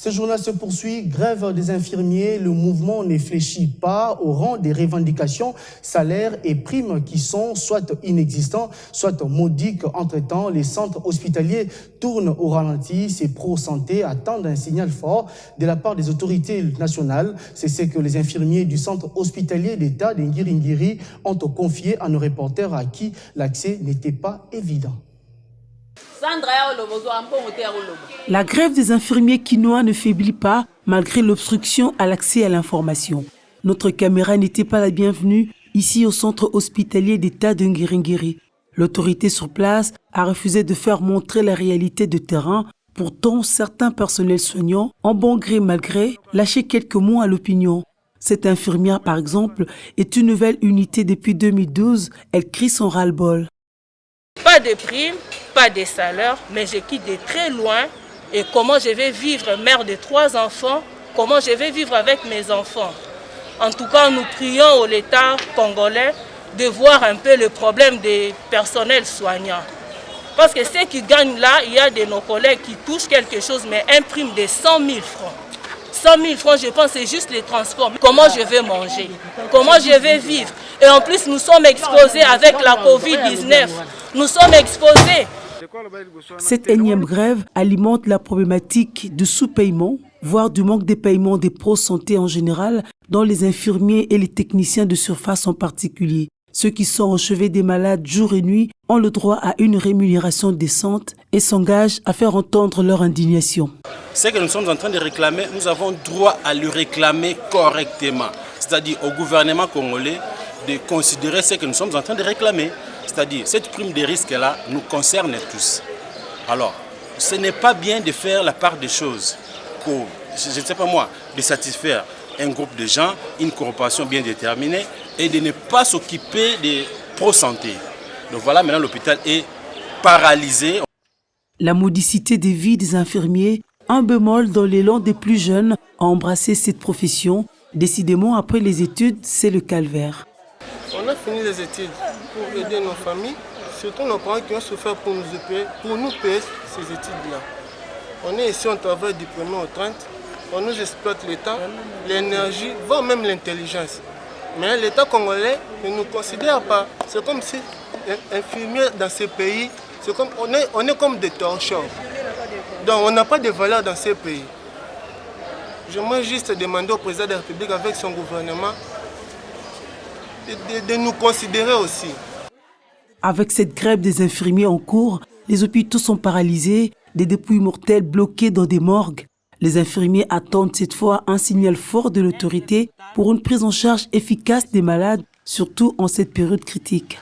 Ce journal se poursuit, grève des infirmiers, le mouvement ne fléchit pas au rang des revendications, salaires et primes qui sont soit inexistants, soit modiques. Entre-temps, les centres hospitaliers tournent au ralenti. Ces pro-santé attendent un signal fort de la part des autorités nationales. C'est ce que les infirmiers du centre hospitalier d'État de Ngiringiri ont confié à nos reporters à qui l'accès n'était pas évident. La grève des infirmiers quinois ne faiblit pas malgré l'obstruction à l'accès à l'information. Notre caméra n'était pas la bienvenue ici au centre hospitalier d'État de Ngiringiri. L'autorité sur place a refusé de faire montrer la réalité de terrain. Pourtant, certains personnels soignants, en bon gré mal gré, lâchaient quelques mots à l'opinion. Cette infirmière, par exemple, est une nouvelle unité depuis 2012. Elle crie son ras-le-bol. Pas de primes, pas de salaire, mais je quitte de très loin. Et comment je vais vivre, mère de 3 enfants, comment je vais vivre avec mes enfants? En tout cas, nous prions au l'État congolais de voir un peu le problème des personnels soignants. Parce que ceux qui gagnent là, il y a de nos collègues qui touchent quelque chose, mais un prime de 100 000 francs. 100 000 francs, je pense, c'est juste les transports. Comment je vais manger? Comment je vais vivre? Et en plus, nous sommes exposés avec la Covid-19. Nous sommes exposés. Cette énième grève alimente la problématique du sous-paiement, voire du manque de paiement des pro-santé en général, dont les infirmiers et les techniciens de surface en particulier. Ceux qui sont au chevet des malades jour et nuit ont le droit à une rémunération décente et s'engagent à faire entendre leur indignation. Ce que nous sommes en train de réclamer, nous avons droit à le réclamer correctement. C'est-à-dire au gouvernement congolais de considérer ce que nous sommes en train de réclamer. C'est-à-dire cette prime de risque-là nous concerne tous. Alors, ce n'est pas bien de faire la part des choses pour, je ne sais pas moi, de satisfaire un groupe de gens, une corporation bien déterminée et de ne pas s'occuper des pro-santé. Donc voilà, maintenant l'hôpital est paralysé. La modicité des vies des infirmiers, un bémol dans l'élan des plus jeunes à embrasser cette profession. Décidément, après les études, c'est le calvaire. On a fini les études pour aider nos familles, surtout nos parents qui ont souffert pour nous payer ces études-là. On est ici, on travaille du 1er au 30, on nous exploite l'État, l'énergie, voire même l'intelligence. Mais l'État congolais ne nous considère pas. C'est comme si infirmiers dans ces pays, on est comme des torchons. Donc on n'a pas de valeur dans ces pays. J'aimerais juste demander au président de la République avec son gouvernement de nous considérer aussi. Avec cette grève des infirmiers en cours, les hôpitaux sont paralysés, des dépouilles mortelles bloquées dans des morgues. Les infirmiers attendent cette fois un signal fort de l'autorité pour une prise en charge efficace des malades, surtout en cette période critique.